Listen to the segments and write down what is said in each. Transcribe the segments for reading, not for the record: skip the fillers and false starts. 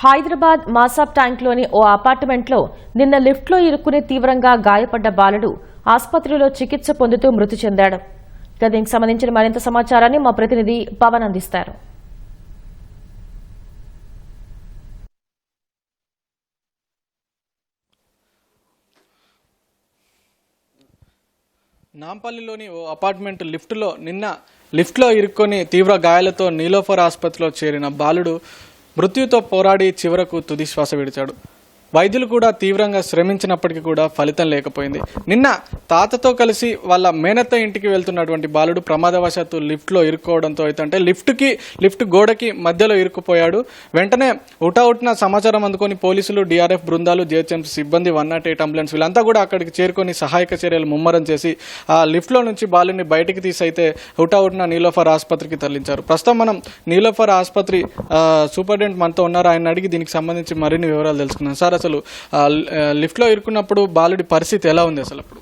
హైదరాబాద్ మాసాబ్ ట్యాంక్లోని ఓ అపార్ట్మెంట్లో నిన్న లిఫ్ట్లో ఇరుక్కుని తీవ్రంగా గాయపడ్డ బాలుడు ఆసుపత్రిలో చికిత్స పొందుతూ మృతి చెందాడు. దీనికి సంబంధించిన మరింత సమాచారాన్ని మా ప్రతినిధి పవన్ అందిస్తారు. నాంపల్లిలోని ఓ అపార్ట్మెంట్ లిఫ్ట్లో ఇరుక్కొని తీవ్ర గాయాలతో నీలోఫర్ ఆసుపత్రిలో చేరిన బాలుడు మృత్యుతో పోరాడి చివరకు తుది శ్వాస విడిచాడు. వైద్యులు కూడా తీవ్రంగా శ్రమించినప్పటికీ కూడా ఫలితం లేకపోయింది. నిన్న తాతతో కలిసి వాళ్ళ మేనత్త ఇంటికి వెళ్తున్నటువంటి బాలుడు ప్రమాదవశాత్తు లిఫ్ట్లో ఇరుక్కోవడంతో అయితే లిఫ్ట్ గోడకి మధ్యలో ఇరుక్కుపోయాడు. వెంటనే హుటాహుటిన సమాచారం అందుకొని పోలీసులు, డిఆర్ఎఫ్ బృందాలు, జిహెచ్ఎంసీ సిబ్బంది, 108 అంబులెన్స్ వీళ్ళంతా కూడా అక్కడికి చేరుకొని సహాయక చర్యలు ముమ్మరం చేసి ఆ లిఫ్ట్లో నుంచి బాలుని బయటికి తీసి అయితే హుటాహుటిన నీలోఫర్ ఆసుపత్రికి తరలించారు. ప్రస్తుతం మనం నీలోఫర్ ఆసుపత్రి సూపరింటెండెంట్ మనతో ఉన్నారు. ఆయన అడిగి దీనికి సంబంధించి మరిన్ని వివరాలు తెలుసుకున్నాం. సార్, అసలు లిఫ్ట్లో ఇరుక్కున్నప్పుడు బాలుడి పరిస్థితి ఎలా ఉంది? అసలు అప్పుడు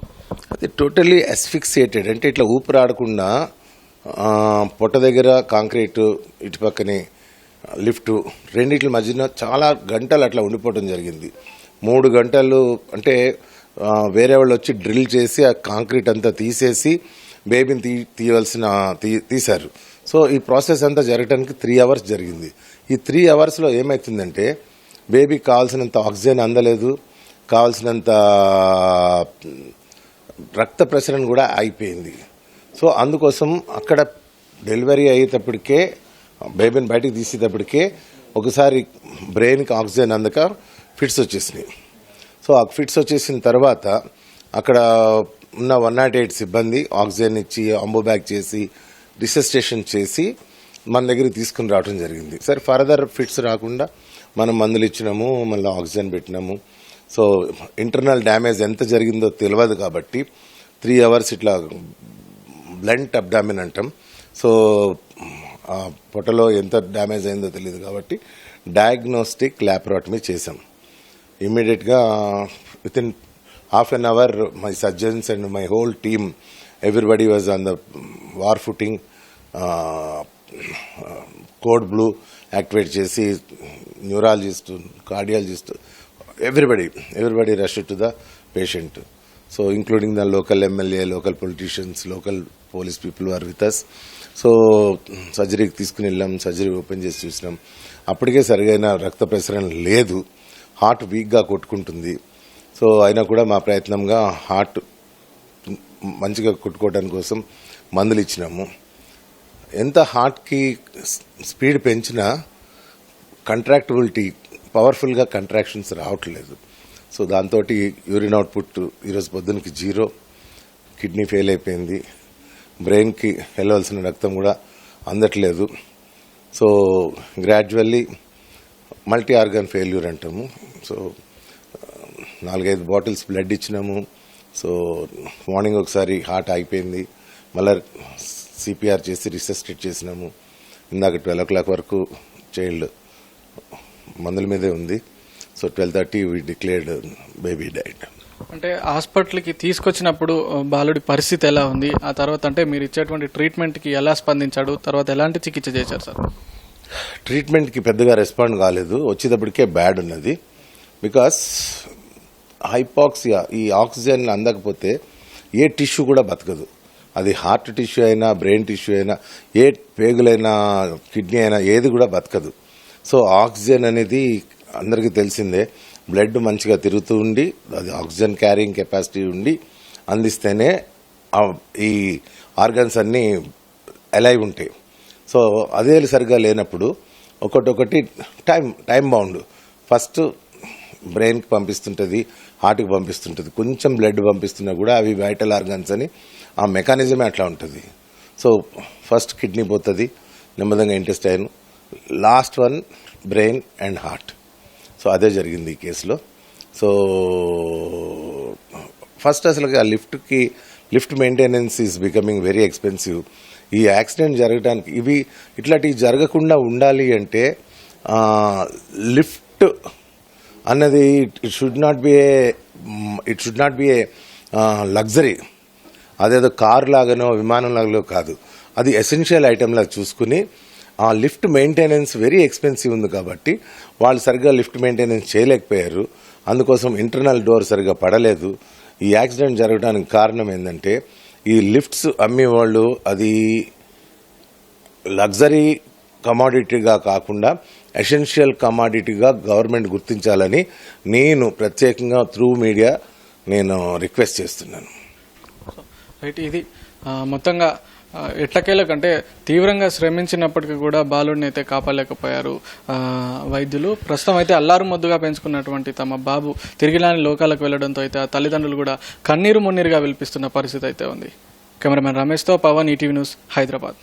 అది టోటల్లీ అస్ఫిక్సియేటెడ్, అంటే ఇట్లా ఊపిరాడకుండా పొట్ట దగ్గర కాంక్రీట్, ఇటు పక్కనే లిఫ్ట్, రెండిట్ల మధ్యన చాలా గంటలు అట్లా ఉండిపోవడం జరిగింది. 3 గంటలు అంటే వేరే వాళ్ళు వచ్చి డ్రిల్ చేసి ఆ కాంక్రీట్ అంతా తీసేసి బేబీని తీశారు. సో ఈ ప్రాసెస్ అంతా జరగడానికి 3 అవర్స్ జరిగింది. ఈ 3 అవర్స్లో ఏమవుతుందంటే బేబీకి కావాల్సినంత ఆక్సిజన్ అందలేదు, కావాల్సినంత రక్త ప్రసరణ కూడా అయిపోయింది. సో అందుకోసం అక్కడ డెలివరీ అయ్యేటప్పటికే, బేబీని బయటకు తీసేటప్పటికే ఒకసారి బ్రెయిన్కి ఆక్సిజన్ అందక ఫిట్స్ వచ్చేసినాయి. సో ఆ ఫిట్స్ వచ్చేసిన తర్వాత అక్కడ ఉన్న 108 సిబ్బంది ఆక్సిజన్ ఇచ్చి అంబోబ్యాగ్ చేసి రిసస్టేషన్ చేసి మన దగ్గరికి తీసుకుని రావడం జరిగింది. సరే, ఫర్దర్ ఫిట్స్ రాకుండా మనం మందులు ఇచ్చినాము, మళ్ళీ ఆక్సిజన్ పెట్టినాము. సో ఇంటర్నల్ డ్యామేజ్ ఎంత జరిగిందో తెలియదు కాబట్టి 3 అవర్స్ ఇట్లా బ్లంట్ అబ్డామిన్ అంటాం. సో పొట్టలో ఎంత డ్యామేజ్ అయిందో తెలియదు కాబట్టి డయాగ్నోస్టిక్ ల్యాపరాటమీ చేసాం. ఇమ్మీడియట్గా within half an hour my surgeons and my whole team, everybody was on the war footing. Code blue activate చేసి neurologist, cardiologist, everybody rushed to the patient. So including the local MLA, local politicians, local police people were with us. So సర్జరీకి తీసుకుని వెళ్ళాం, surgery open చేసి చూసినాం. అప్పటికే సరిగైన రక్త ప్రసరణ లేదు, హార్ట్ వీక్గా కొట్టుకుంటుంది. సో అయినా కూడా మా ప్రయత్నంగా హార్ట్ మంచిగా కొట్టుకోవడానికి కోసం మందులు ఇచ్చినాము. ఎంత హార్ట్కి స్పీడ్ పెంచినా కంట్రాక్టబిలిటీ, పవర్ఫుల్గా కంట్రాక్షన్స్ రావట్లేదు. సో దాంతో యూరిన్ అవుట్పుట్ ఈరోజు పొద్దునకి 0, కిడ్నీ ఫెయిల్ అయిపోయింది, బ్రెయిన్కి వెళ్ళవలసిన రక్తం కూడా అందట్లేదు. So gradually multi organ failure అంటాము. సో 4-5 బాటిల్స్ బ్లడ్ ఇచ్చినాము. సో మార్నింగ్ ఒకసారి హార్ట్ ఆగిపోయింది, మళ్ళీ సిపిఆర్ చేసి రిసస్టేట్ చేసినాము. ఇందాక 12 o'clock వరకు చైల్డ్ మందుల మీదే ఉంది. సో 12:30 వి డిక్లేర్డ్ బేబీ డైడ్. అంటే హాస్పిటల్కి తీసుకొచ్చినప్పుడు బాలుడి పరిస్థితి ఎలా ఉంది? ఆ తర్వాత అంటే మీరు ఇచ్చేటువంటి ట్రీట్మెంట్కి ఎలా స్పందించాడు? తర్వాత ఎలాంటి చికిత్స చేశారు సార్? ట్రీట్మెంట్కి పెద్దగా రెస్పాండ్ కాలేదు, వచ్చేటప్పటికే బ్యాడ్ ఉన్నది. బికాస్ హైపాక్సియా, ఈ ఆక్సిజన్ అందకపోతే ఏ టిష్యూ కూడా బతకదు. అది హార్ట్ టిష్యూ అయినా, బ్రెయిన్ టిష్యూ అయినా, ఏ పేగులైనా, కిడ్నీ అయినా, ఏది కూడా బతకదు. సో ఆక్సిజన్ అనేది అందరికీ తెలిసిందే. బ్లడ్ మంచిగా తిరుగుతూ ఉండి, అది ఆక్సిజన్ క్యారింగ్ కెపాసిటీ ఉండి అందిస్తేనే ఈ ఆర్గన్స్ అన్నీ అలైవ్ ఉంటాయి. సో అదే సరిగ్గా లేనప్పుడు ఒకటి టైం బౌండ్, ఫస్ట్ బ్రెయిన్కి పంపిస్తుంటుంది, హార్ట్కి పంపిస్తుంటుంది, కొంచెం బ్లడ్ పంపిస్తున్నా కూడా అవి వైటల్ ఆర్గన్స్ అని ఆ మెకానిజమే అట్లా ఉంటుంది. సో ఫస్ట్ కిడ్నీ పోతుంది, నెమ్మదిగా intestine, last one brain and heart. So అదే జరిగింది ఈ కేసులో. సో ఫస్ట్ అసలు ఆ lift maintenance is becoming very expensive. ఈ యాక్సిడెంట్ జరగడానికి ఇట్లాంటివి జరగకుండా ఉండాలి అంటే లిఫ్ట్ అన్నది it should not be A luxury. అదేదో కారు లాగానో విమానం లాగానో కాదు, అది ఎసెన్షియల్ ఐటెంలా చూసుకుని ఆ లిఫ్ట్ మెయింటెనెన్స్ వెరీ ఎక్స్పెన్సివ్ ఉంది కాబట్టి వాళ్ళు సరిగ్గా లిఫ్ట్ మెయింటెనెన్స్ చేయలేకపోయారు. అందుకోసం ఇంటర్నల్ డోర్ సరిగ్గా పడలేదు. ఈ యాక్సిడెంట్ జరగడానికి కారణం ఏంటంటే ఈ లిఫ్ట్స్ అమ్మేవాళ్ళు అది లగ్జరీ కమాడిటీగా కాకుండా ఎసెన్షియల్ కమాడిటీగా గవర్నమెంట్ గుర్తించాలని నేను ప్రత్యేకంగా త్రూ మీడియా నేను రిక్వెస్ట్ చేస్తున్నాను. రైట్, ఇది మొత్తంగా ఎట్లకేలకంటే తీవ్రంగా శ్రమించినప్పటికీ కూడా బాలుడిని అయితే కాపాడలేకపోయారు వైద్యులు. ప్రస్తుతం అయితే అల్లారు మొద్దుగా పెంచుకున్నటువంటి తమ బాబు తిరిగిలాని లోకాలకు వెళ్లడంతో అయితే ఆ తల్లిదండ్రులు కూడా కన్నీరు మున్నీరుగా విలిపిస్తున్న పరిస్థితి అయితే ఉంది. కెమెరామెన్ రమేష్తో పవన్, ఈటీవీ న్యూస్, హైదరాబాద్.